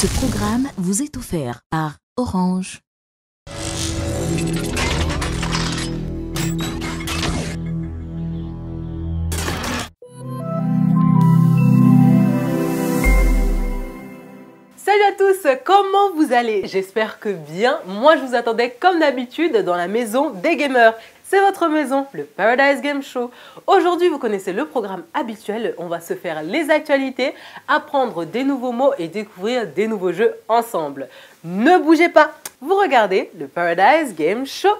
Ce programme vous est offert par Orange. Salut à tous, comment vous allez? J'espère que bien. Moi je vous attendais comme d'habitude dans la maison des gamers. C'est votre maison, le Paradise Game Show. Aujourd'hui, vous connaissez le programme habituel. On va se faire les actualités, apprendre des nouveaux mots et découvrir des nouveaux jeux ensemble. Ne bougez pas, vous regardez le Paradise Game Show.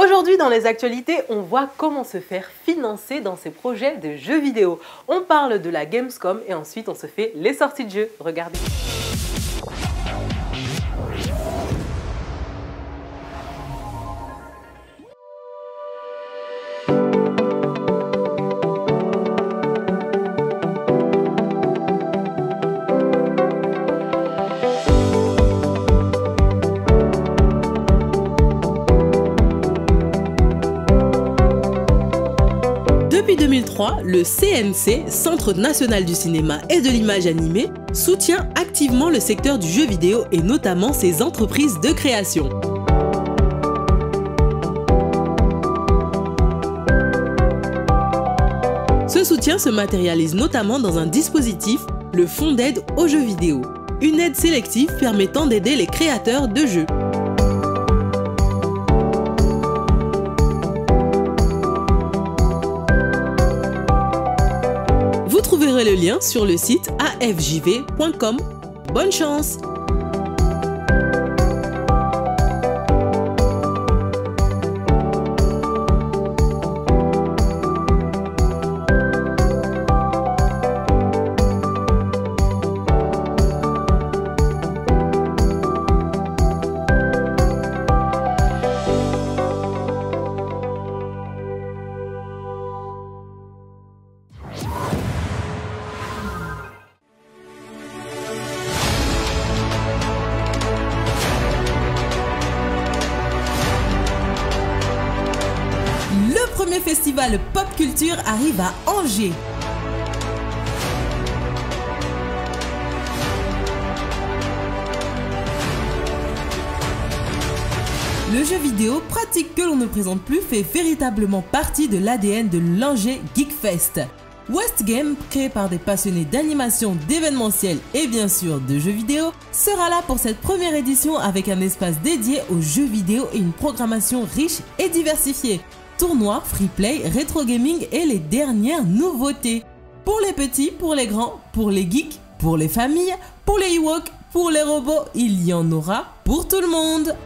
Aujourd'hui, dans les actualités, on voit comment se faire financer dans ses projets de jeux vidéo. On parle de la Gamescom et ensuite on se fait les sorties de jeux. Regardez. Depuis 2003, le CNC, Centre national du cinéma et de l'image animée, soutient activement le secteur du jeu vidéo et notamment ses entreprises de création. Ce soutien se matérialise notamment dans un dispositif, le Fonds d'aide aux jeux vidéo, une aide sélective permettant d'aider les créateurs de jeux. Vous trouverez le lien sur le site afjv.com. Bonne chance! Le premier festival pop culture arrive à Angers. Le jeu vidéo, pratique que l'on ne présente plus, fait véritablement partie de l'ADN de l'Angers Geekfest. West Game, créé par des passionnés d'animation, d'événementiel et bien sûr de jeux vidéo, sera là pour cette première édition avec un espace dédié aux jeux vidéo et une programmation riche et diversifiée. Tournois, free play, rétro gaming et les dernières nouveautés. Pour les petits, pour les grands, pour les geeks, pour les familles, pour les Ewoks, pour les robots, il y en aura pour tout le monde.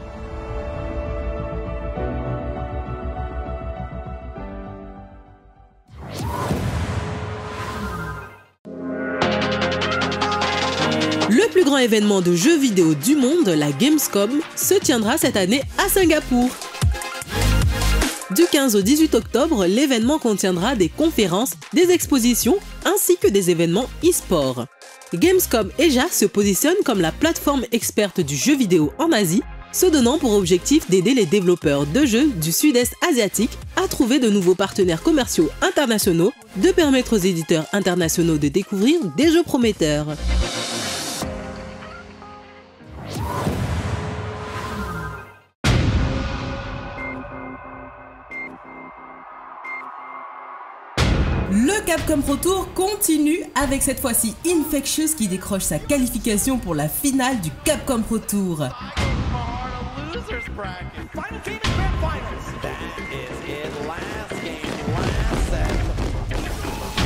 Le plus grand événement de jeux vidéo du monde, la Gamescom, se tiendra cette année à Singapour. Du 15 au 18 octobre, l'événement contiendra des conférences, des expositions ainsi que des événements e-sport. Gamescom Asia se positionne comme la plateforme experte du jeu vidéo en Asie, se donnant pour objectif d'aider les développeurs de jeux du sud-est asiatique à trouver de nouveaux partenaires commerciaux internationaux, de permettre aux éditeurs internationaux de découvrir des jeux prometteurs. Le Capcom Pro Tour continue avec cette fois-ci Infectious qui décroche sa qualification pour la finale du Capcom Pro Tour.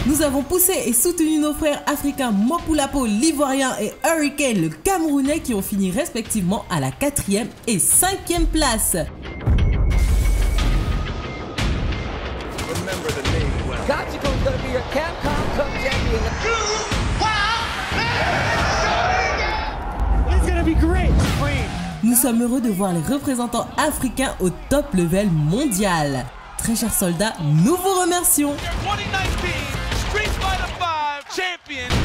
Nous avons poussé et soutenu nos frères africains Mopulapo, l'Ivoirien et Hurricane, le Camerounais, qui ont fini respectivement à la 4e et 5e place. Gachiko's gonna be your Capcom Cup champion. It's gonna be great. Nous sommes heureux de voir les représentants africains au top level mondial. Très chers soldats, nous vous remercions. 2019 Street Fighter V champion.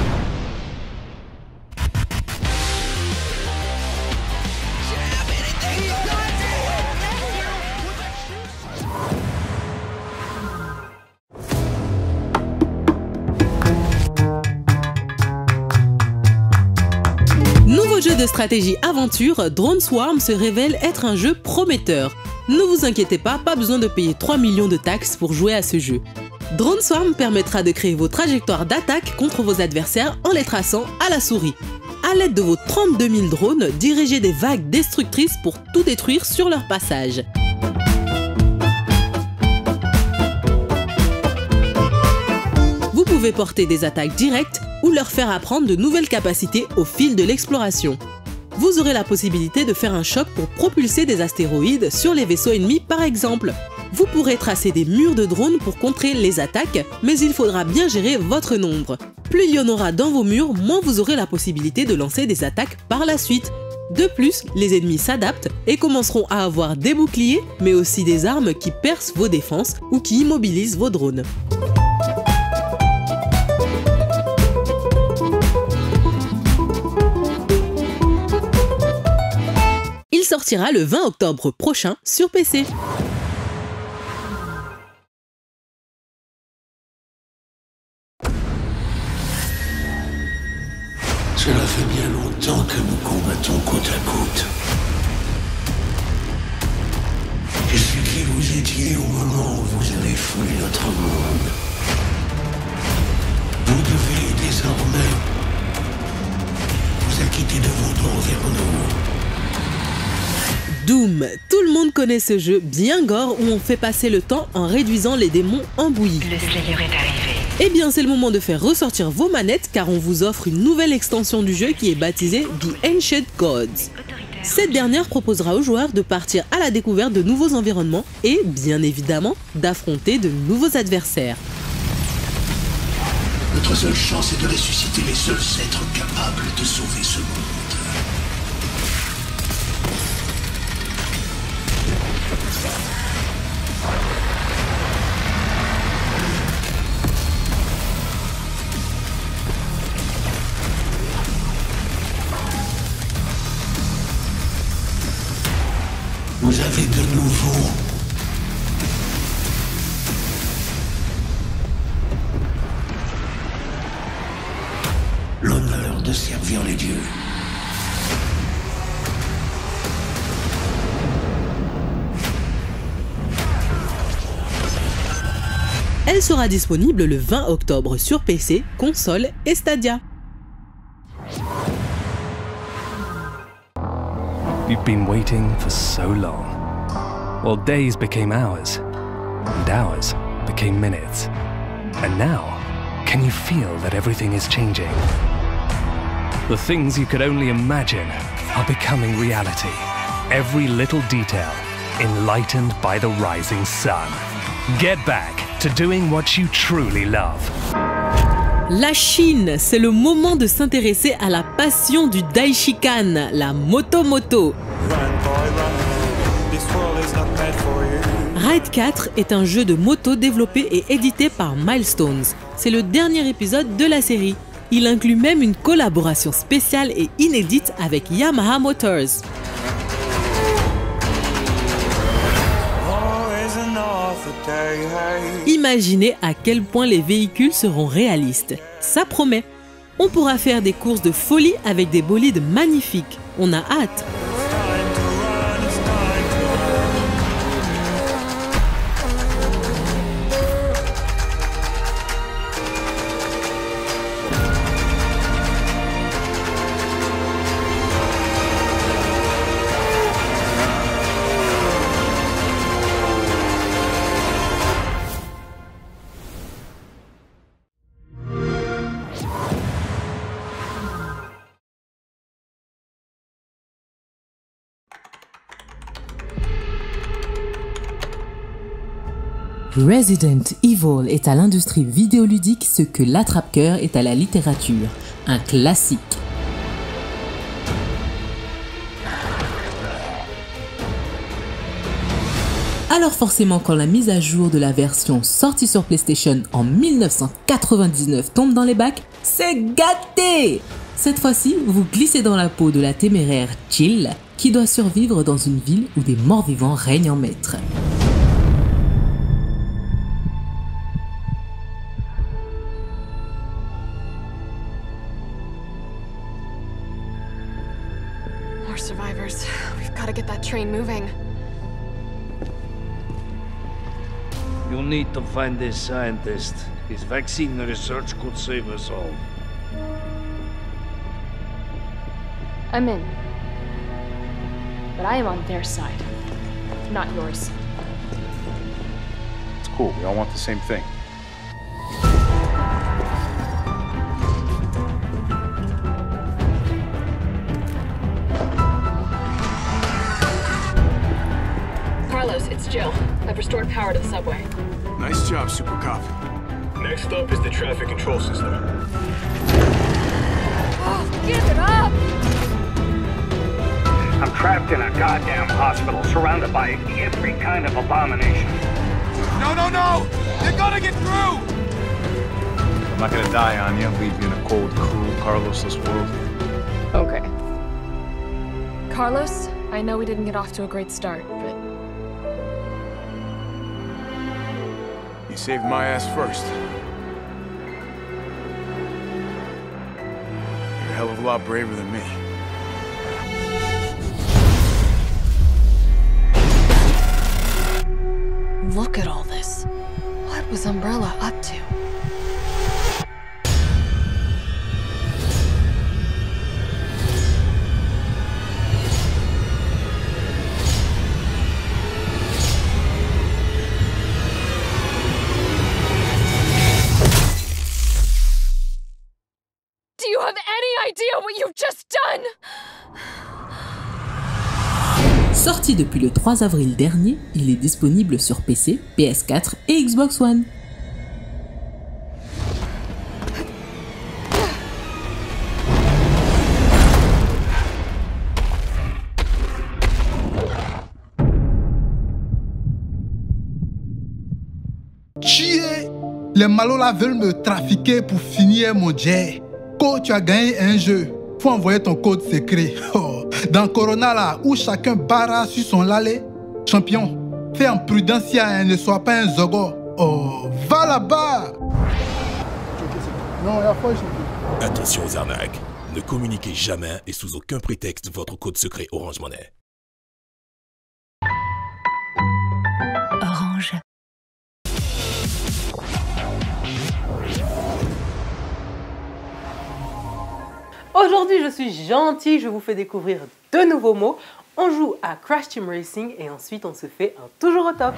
Nouveau jeu de stratégie aventure, Drone Swarm se révèle être un jeu prometteur. Ne vous inquiétez pas besoin de payer 3 millions de taxes pour jouer à ce jeu. Drone Swarm permettra de créer vos trajectoires d'attaque contre vos adversaires en les traçant à la souris. À l'aide de vos 32 000 drones, dirigez des vagues destructrices pour tout détruire sur leur passage. Vous pouvez porter des attaques directes ou leur faire apprendre de nouvelles capacités au fil de l'exploration. Vous aurez la possibilité de faire un choc pour propulser des astéroïdes sur les vaisseaux ennemis par exemple. Vous pourrez tracer des murs de drones pour contrer les attaques, mais il faudra bien gérer votre nombre. Plus il y en aura dans vos murs, moins vous aurez la possibilité de lancer des attaques par la suite. De plus, les ennemis s'adaptent et commenceront à avoir des boucliers, mais aussi des armes qui percent vos défenses ou qui immobilisent vos drones. Il sortira le 20 octobre prochain sur PC. Cela fait bien longtemps que nous combattons côte à côte. Je suis qui vous étiez au moment où vous avez foulé notre monde. Vous devez désormais vous acquitter de vos droits envers nous. Doom, tout le monde connaît ce jeu bien gore où on fait passer le temps en réduisant les démons en bouillie. Le Slayer est arrivé. Eh bien c'est le moment de faire ressortir vos manettes car on vous offre une nouvelle extension du jeu qui est baptisée The Ancient Gods. Cette dernière proposera aux joueurs de partir à la découverte de nouveaux environnements et, bien évidemment, d'affronter de nouveaux adversaires. Notre seule chance est de ressusciter les seuls êtres capables de sauver ce monde. Vous avez de nouveau l'honneur de servir les dieux. Elle sera disponible le 20 octobre sur PC, console et Stadia. You've been waiting for so long. Well, days became hours, and hours became minutes. And now, can you feel that everything is changing? The things you could only imagine are becoming reality. Every little detail enlightened by the rising sun. Get back to doing what you truly love. La Chine, c'est le moment de s'intéresser à la passion du Daishikan, la moto-moto. Ride 4 est un jeu de moto développé et édité par Milestones. C'est le dernier épisode de la série. Il inclut même une collaboration spéciale et inédite avec Yamaha Motors. Imaginez à quel point les véhicules seront réalistes. Ça promet. On pourra faire des courses de folie avec des bolides magnifiques. On a hâte. Resident Evil est à l'industrie vidéoludique ce que l'attrape-cœur est à la littérature, un classique. Alors forcément, quand la mise à jour de la version sortie sur PlayStation en 1999 tombe dans les bacs, c'est gâté! Cette fois-ci, vous glissez dans la peau de la téméraire Jill, qui doit survivre dans une ville où des morts-vivants règnent en maître. More survivors. We've got to get that train moving. You'll need to find this scientist. His vaccine research could save us all. I'm in. But I am on their side, not yours. It's cool. We all want the same thing. Carlos, it's Jill. I've restored power to the subway. Nice job, Super Cop. Next up is the traffic control system. Oh, give it up! I'm trapped in a goddamn hospital, surrounded by every kind of abomination. No, no, no! You're gonna get through! I'm not gonna die on you, leave you in a cold, cruel, Carlos-less world. Okay. Carlos, I know we didn't get off to a great start, but... You saved my ass first. You're a hell of a lot braver than me. Look at all this. What was Umbrella up to? Do you have any idea what you've just done? Sorti depuis le 3 avril dernier, il est disponible sur PC, PS4 et Xbox One. Chier! Les Malolas veulent me trafiquer pour finir mon jet. Quand tu as gagné un jeu, faut envoyer ton code secret. Oh. Dans Corona là, où chacun barra sur son lalé. Champion, fais en prudencia, ne sois pas un zogo. Oh, va là-bas! Non, il y a pas champion. Attention aux arnaques. Ne communiquez jamais et sous aucun prétexte votre code secret Orange Money. Orange. Aujourd'hui, je suis gentille, je vous fais découvrir de nouveaux mots. On joue à Crash Team Racing et ensuite on se fait un toujours au top.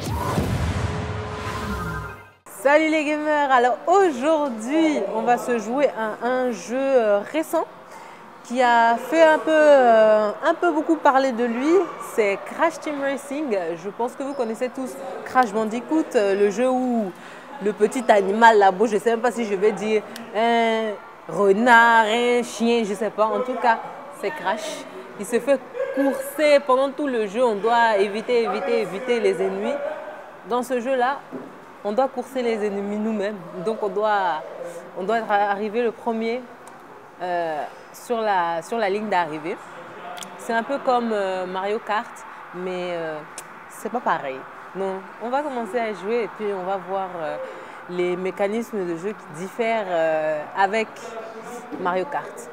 Salut les gamers, alors aujourd'hui on va se jouer à un jeu récent qui a fait un peu beaucoup parler de lui, c'est Crash Team Racing. Je pense que vous connaissez tous Crash Bandicoot, le jeu où le petit animal là-bas, je ne sais même pas si je vais dire un renard, un chien, je ne sais pas, en tout cas c'est Crash. Il se fait courser pendant tout le jeu, on doit éviter les ennemis. Dans ce jeu-là, on doit courser les ennemis nous-mêmes, donc on doit arriver le premier sur la ligne d'arrivée. C'est un peu comme Mario Kart, mais c'est pas pareil. Donc on va commencer à jouer et puis on va voir les mécanismes de jeu qui diffèrent avec Mario Kart.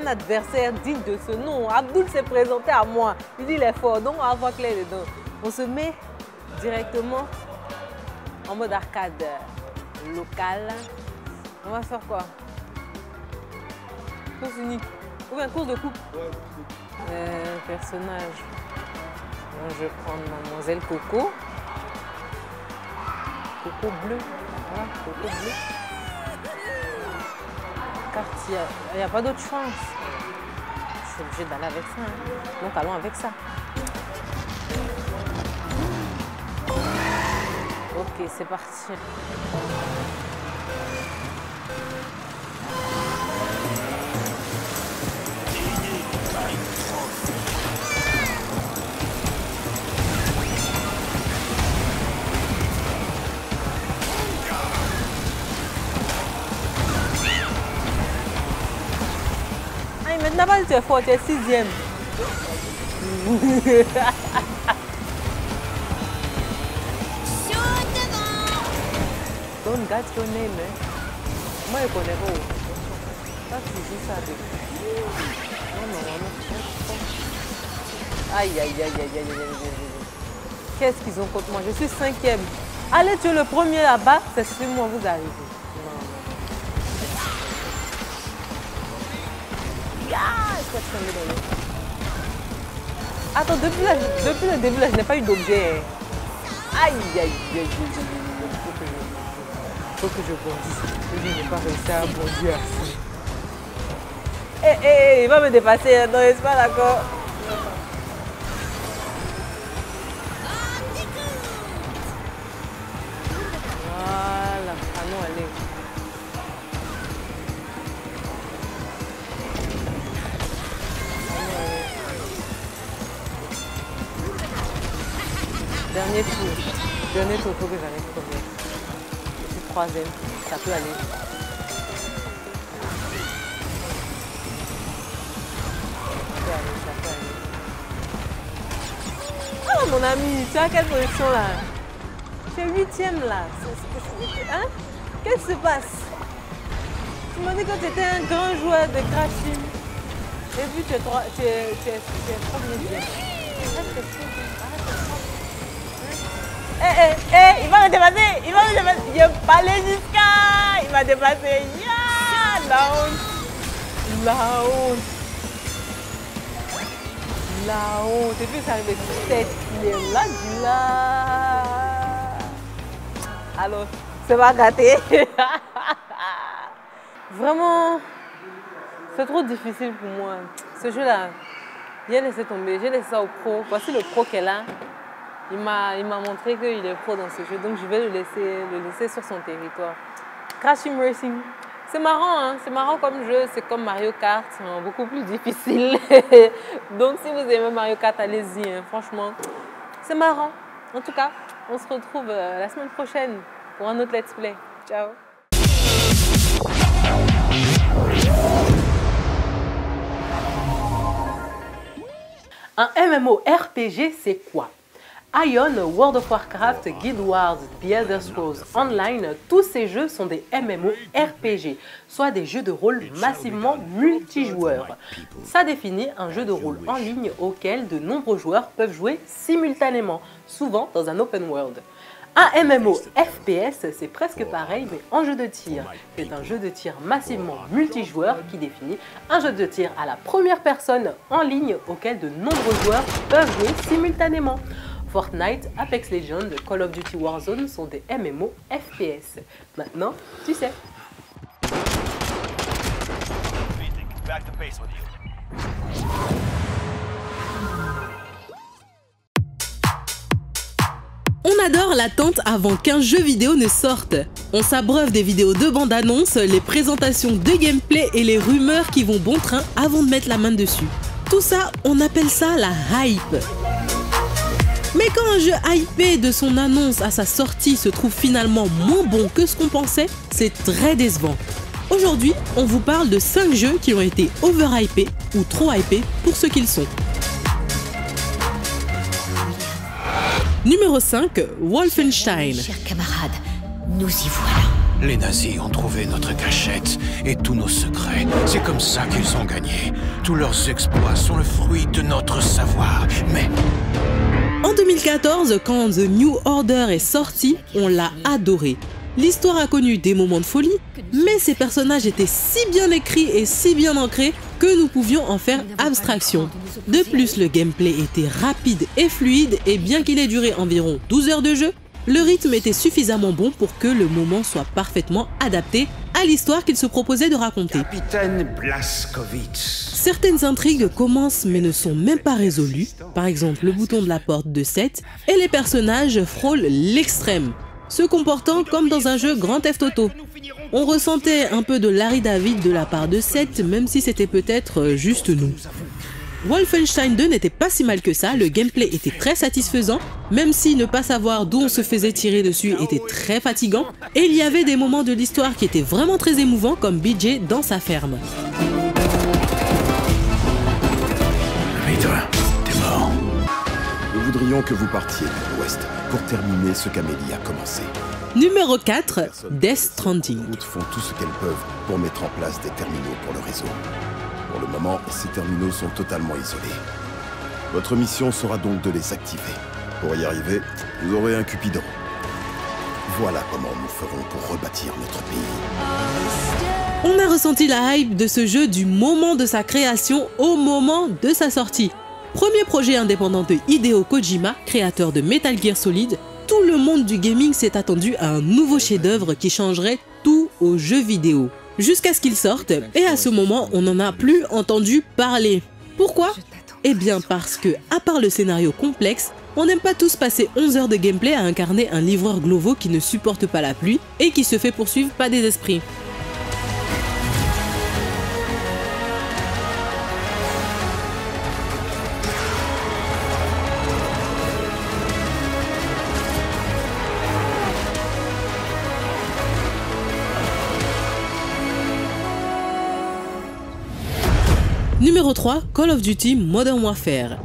Adversaire digne de ce nom. Abdul s'est présenté à moi. Il dit il est fort, donc on va voir clair dedans. On se met directement en mode arcade local. On va faire quoi? Course unique. Ou bien course de coupe. Personnage. Donc, je vais prendre Mademoiselle Coco. Coco bleu. Voilà, Coco bleu. Carte, il n'y a pas d'autre chance. Je suis obligée d'aller avec ça. Hein. Donc allons avec ça. Ok, c'est parti. Ah, maintenant, tu es fort, tu es 6e. Don't get your name, hein. Moi, je connais pas. Ça, tu dis ça depuis. Non. Aïe. Qu'est-ce qu'ils ont contre moi? Je suis 5e. Allez, tu es le premier là-bas, c'est sur moi, vous arrivez. Attends, depuis le début, là, je n'ai pas eu d'objet. Aïe. Faut que je bondisse. Je n'ai pas réussi à bondir assez. Il va me dépasser. Non, n'est-ce pas d'accord? Voilà. Ah non, allez. Dernier tour, il faut que j'arrive premier. Je suis 3e, ça peut aller. Ça peut aller. Oh mon ami, tu es à quelle position là? Tu es 8e là. Hein? Qu'est-ce qui se passe? Tu m'as dit que tu étais un grand joueur de Crash Team. Et puis tu es 3e. Il va me dépasser, il n'est pas allé jusqu'à, il m'a dépassé. La honte. Et puis ça arrive 7e là. Alors, c'est pas gâté. Vraiment, c'est trop difficile pour moi. Ce jeu-là, j'ai laissé tomber, j'ai laissé ça au pro. Voici le pro qu'elle a. Il m'a montré qu'il est pro dans ce jeu, donc je vais le laisser sur son territoire. Crash Team Racing, c'est marrant, hein? C'est marrant comme jeu, c'est comme Mario Kart, hein, beaucoup plus difficile. Donc si vous aimez Mario Kart, allez-y, hein, franchement, c'est marrant. En tout cas, on se retrouve la semaine prochaine pour un autre let's play. Ciao. Un MMORPG, c'est quoi? Ion, World of Warcraft, Guild Wars, The Elder Scrolls Online, tous ces jeux sont des MMORPG, soit des jeux de rôle massivement multijoueurs. Ça définit un jeu de rôle en ligne auquel de nombreux joueurs peuvent jouer simultanément, souvent dans un open world. Un MMO FPS, c'est presque pareil, mais en jeu de tir. C'est un jeu de tir massivement multijoueur qui définit un jeu de tir à la première personne en ligne auquel de nombreux joueurs peuvent jouer simultanément. Fortnite, Apex Legends, Call of Duty Warzone sont des MMO FPS. Maintenant, tu sais. On adore l'attente avant qu'un jeu vidéo ne sorte. On s'abreuve des vidéos de bande-annonce, les présentations de gameplay et les rumeurs qui vont bon train avant de mettre la main dessus. Tout ça, on appelle ça la hype. Mais quand un jeu hypé de son annonce à sa sortie se trouve finalement moins bon que ce qu'on pensait, c'est très décevant. Aujourd'hui, on vous parle de 5 jeux qui ont été overhypés ou trop hypés pour ce qu'ils sont. Numéro 5, Wolfenstein. Chers camarades, nous y voilà. Les nazis ont trouvé notre cachette et tous nos secrets. C'est comme ça qu'ils ont gagné. Tous leurs exploits sont le fruit de notre savoir. Mais En 2014, quand The New Order est sorti, on l'a adoré. L'histoire a connu des moments de folie, mais ces personnages étaient si bien écrits et si bien ancrés que nous pouvions en faire abstraction. De plus, le gameplay était rapide et fluide et bien qu'il ait duré environ 12 heures de jeu, le rythme était suffisamment bon pour que le moment soit parfaitement adapté à l'histoire qu'il se proposait de raconter. Capitaine Blazkowicz. Certaines intrigues commencent mais ne sont même pas résolues, par exemple le bouton de la porte de Seth, et les personnages frôlent l'extrême, se comportant comme dans un jeu Grand Theft Auto. On ressentait un peu de Larry David de la part de Seth, même si c'était peut-être juste nous. Wolfenstein 2 n'était pas si mal que ça, le gameplay était très satisfaisant, même si ne pas savoir d'où on se faisait tirer dessus était très fatigant, et il y avait des moments de l'histoire qui étaient vraiment très émouvants, comme BJ dans sa ferme. Réveille-toi, t'es mort. Nous voudrions que vous partiez vers l'ouest pour terminer ce qu'Amélie a commencé. Numéro 4, Death Stranding. Les routes font tout ce qu'elles peuvent pour mettre en place des terminaux pour le réseau. Pour le moment, ces terminaux sont totalement isolés. Votre mission sera donc de les activer. Pour y arriver, vous aurez un Cupidon. Voilà comment nous ferons pour rebâtir notre pays. On a ressenti la hype de ce jeu du moment de sa création au moment de sa sortie. Premier projet indépendant de Hideo Kojima, créateur de Metal Gear Solid, tout le monde du gaming s'est attendu à un nouveau chef-d'œuvre qui changerait tout aux jeux vidéo. Jusqu'à ce qu'il sorte, et à ce moment, on n'en a plus entendu parler. Pourquoi? Eh bien parce que, à part le scénario complexe, on n'aime pas tous passer 11 heures de gameplay à incarner un livreur Glovo qui ne supporte pas la pluie et qui se fait poursuivre par des esprits. Numéro 3, Call of Duty Modern Warfare.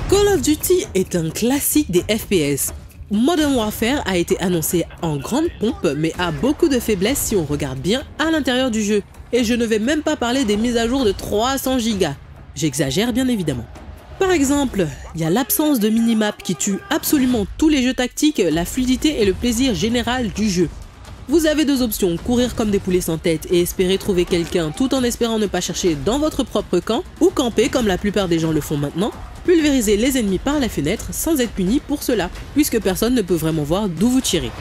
Call of Duty est un classique des FPS. Modern Warfare a été annoncé en grande pompe, mais a beaucoup de faiblesses si on regarde bien à l'intérieur du jeu. Et je ne vais même pas parler des mises à jour de 300 Go. J'exagère bien évidemment. Par exemple, il y a l'absence de minimap qui tue absolument tous les jeux tactiques, la fluidité et le plaisir général du jeu. Vous avez deux options, courir comme des poulets sans tête et espérer trouver quelqu'un tout en espérant ne pas chercher dans votre propre camp, ou camper comme la plupart des gens le font maintenant, pulvériser les ennemis par la fenêtre sans être puni pour cela, puisque personne ne peut vraiment voir d'où vous tirez.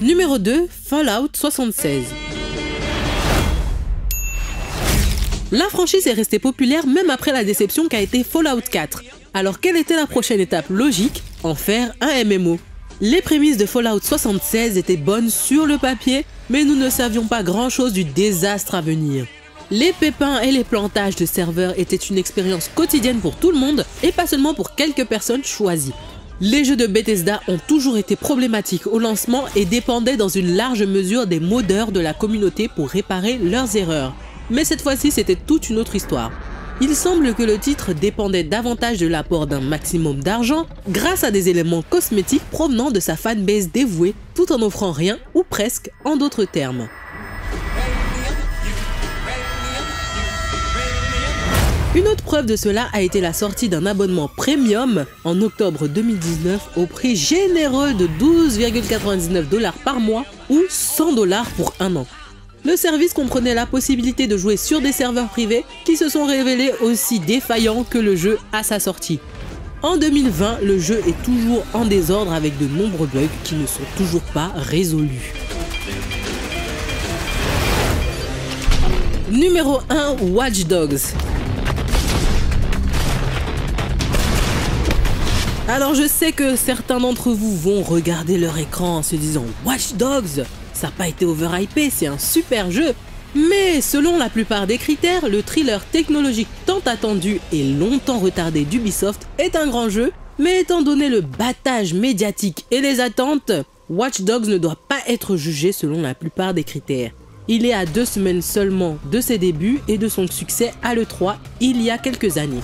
Numéro 2, Fallout 76. La franchise est restée populaire même après la déception qu'a été Fallout 4. Alors quelle était la prochaine étape logique? En faire un MMO. Les prémices de Fallout 76 étaient bonnes sur le papier, mais nous ne savions pas grand chose du désastre à venir. Les pépins et les plantages de serveurs étaient une expérience quotidienne pour tout le monde, et pas seulement pour quelques personnes choisies. Les jeux de Bethesda ont toujours été problématiques au lancement et dépendaient dans une large mesure des modeurs de la communauté pour réparer leurs erreurs. Mais cette fois-ci, c'était toute une autre histoire. Il semble que le titre dépendait davantage de l'apport d'un maximum d'argent grâce à des éléments cosmétiques provenant de sa fanbase dévouée, tout en offrant rien ou presque en d'autres termes. Une autre preuve de cela a été la sortie d'un abonnement premium en octobre 2019 au prix généreux de 12,99 $ par mois ou 100 $ pour un an. Le service comprenait la possibilité de jouer sur des serveurs privés qui se sont révélés aussi défaillants que le jeu à sa sortie. En 2020, le jeu est toujours en désordre avec de nombreux bugs qui ne sont toujours pas résolus. Numéro 1, Watch Dogs. Alors je sais que certains d'entre vous vont regarder leur écran en se disant « Watch Dogs !» Ça n'a pas été overhypé, c'est un super jeu. Mais selon la plupart des critères, le thriller technologique tant attendu et longtemps retardé d'Ubisoft est un grand jeu, mais étant donné le battage médiatique et les attentes, Watch Dogs ne doit pas être jugé selon la plupart des critères. Il est à 2 semaines seulement de ses débuts et de son succès à l'E3 il y a quelques années.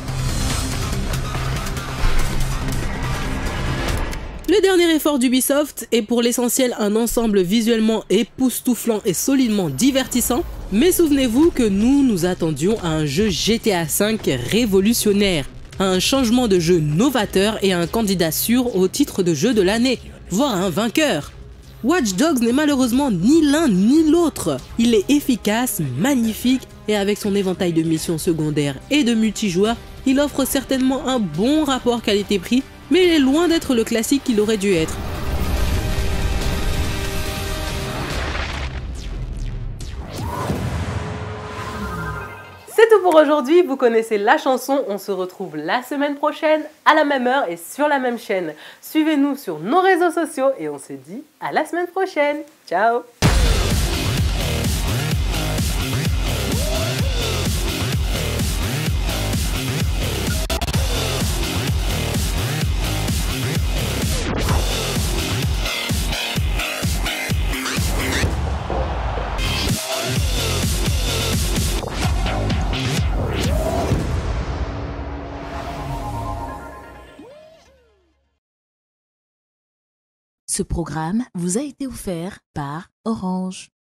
Le dernier effort d'Ubisoft est pour l'essentiel un ensemble visuellement époustouflant et solidement divertissant, mais souvenez-vous que nous attendions à un jeu GTA V révolutionnaire, à un changement de jeu novateur et à un candidat sûr au titre de jeu de l'année, voire un vainqueur. Watch Dogs n'est malheureusement ni l'un ni l'autre. Il est efficace, magnifique et avec son éventail de missions secondaires et de multijoueurs, il offre certainement un bon rapport qualité-prix, mais il est loin d'être le classique qu'il aurait dû être. C'est tout pour aujourd'hui, vous connaissez la chanson, on se retrouve la semaine prochaine, à la même heure et sur la même chaîne. Suivez-nous sur nos réseaux sociaux et on se dit à la semaine prochaine. Ciao! Ce programme vous a été offert par Orange.